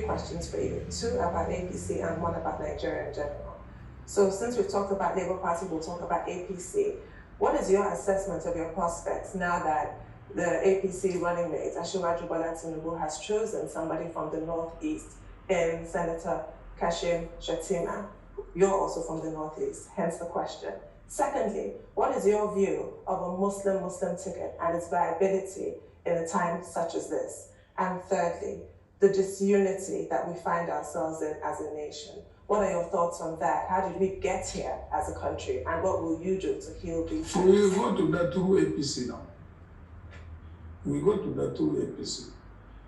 three questions for you, two about APC and one about Nigeria in general. So since we've talked about Labour Party, we'll talk about APC. What is your assessment of your prospects now that the APC running mate, Asiwaju Bola Tinubu, has chosen somebody from the Northeast in Senator Kashim Shettima? You're also from the Northeast, hence the question. Secondly, what is your view of a Muslim-Muslim ticket and its viability in a time such as this? And thirdly, the disunity that we find ourselves in as a nation. What are your thoughts on that? How did we get here as a country? And what will you do to heal these things? We go to that through APC now. We go to that through APC.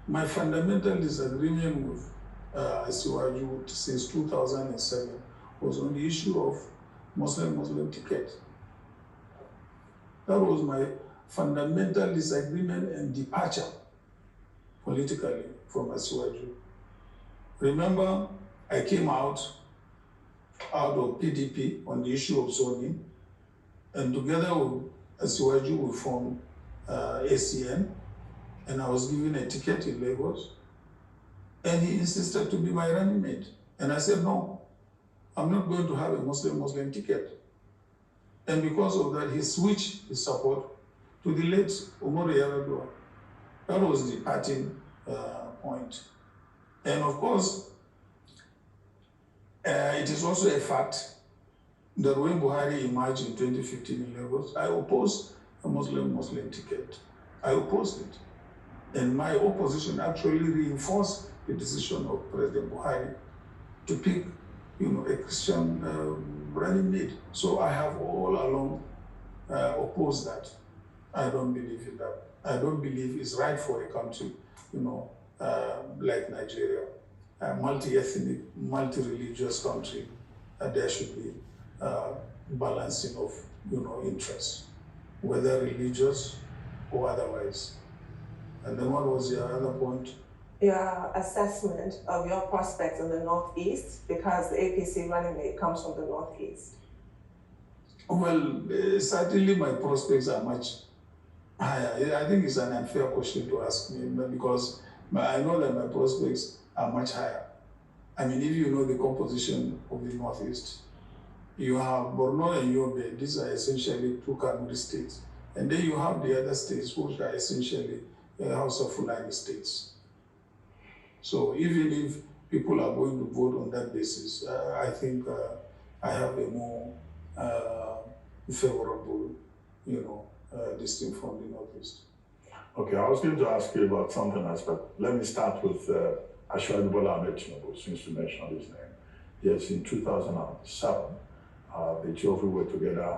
My fundamental disagreement with Asiwaju since 2007 was on the issue of Muslim-Muslim ticket. That was my fundamental disagreement and departure politically from Asiwaju. Remember, I came out of PDP on the issue of zoning, and together with Asiwaju we formed ACN, and I was given a ticket in Lagos, and he insisted to be my running mate. And I said, no, I'm not going to have a Muslim-Muslim ticket. And because of that, he switched his support to the late Umaru Yar'Adua. That was the parting point. And of course, it is also a fact that when Buhari emerged in 2015 in Lagos, I opposed a Muslim-Muslim ticket. I opposed it. And my opposition actually reinforced the decision of President Buhari to pick, a Christian running mate. So I have all along opposed that. I don't believe in that. I don't believe it's right for a country, like Nigeria, a multi-ethnic, multi-religious country. There should be balancing of, interests, whether religious or otherwise. And then what was your other point? Your assessment of your prospects in the Northeast, because the APC running mate comes from the Northeast. Well, certainly my prospects are much higher. I think it's an unfair question to ask me, because I know that my prospects are much higher. I mean, if you know the composition of the Northeast, you have Borno and Yobe. These are essentially two Kanuri states. And then you have the other states, which are essentially House of Fulani states. So even if people are going to vote on that basis, I think I have a more favorable, this thing from the Northeast. Okay, I was going to ask you about something else, but let me start with Asiwaju Bola Tinubu, since you mentioned his name. Yes, in 2007, the two of you were together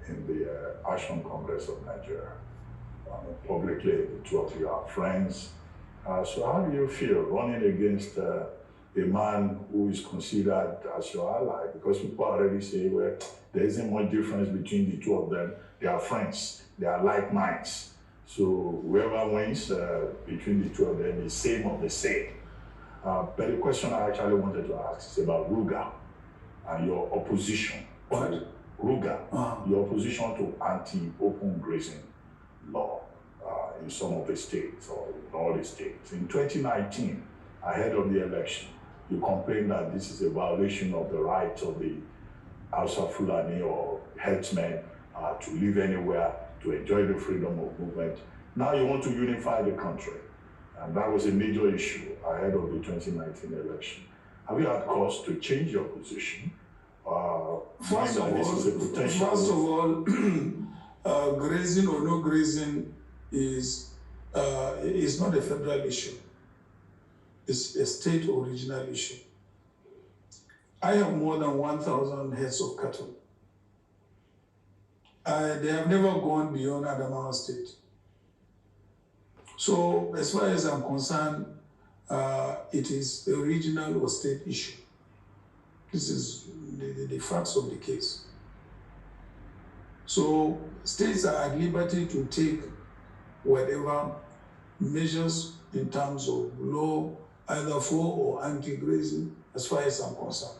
in the Action Congress of Nigeria. Publicly, the two of you are friends. So how do you feel running against a man who is considered as your ally? Because people already say, well, there isn't much difference between the two of them. They are friends. They are like minds. So whoever wins between the two of them is same of the same. But the question I actually wanted to ask is about Ruga and your opposition. What? Ruga, your opposition to anti-open grazing law in some of the states or in all the states. In 2019, ahead of the election, you complained that this is a violation of the rights of the House of Fulani or herdsmen to live anywhere, to enjoy the freedom of movement. Now you want to unify the country. And that was a major issue ahead of the 2019 election. Have you had cause to change your position? First of all, grazing or no grazing is not a federal issue. It's a state or regional issue. I have more than 1,000 heads of cattle. They have never gone beyond Adamawa State. So as far as I'm concerned, it is a regional or state issue. This is the facts of the case. So states are at liberty to take whatever measures in terms of law, either for or anti-grazing, as far as I'm concerned.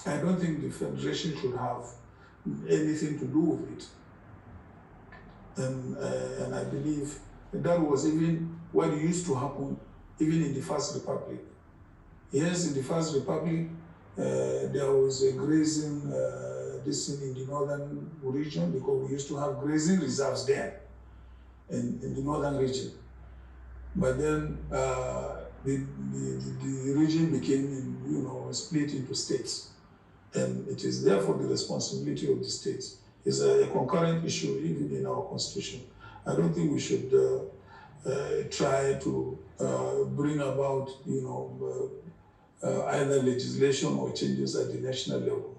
I don't think the Federation should have anything to do with it. And I believe that was even what used to happen even in the First Republic. Yes, in the First Republic, there was a grazing this in the northern region, because we used to have grazing reserves there in the northern region. But then the region became, split into states. And it is therefore the responsibility of the states. It's a concurrent issue even in our constitution. I don't think we should try to bring about, either legislation or changes at the national level.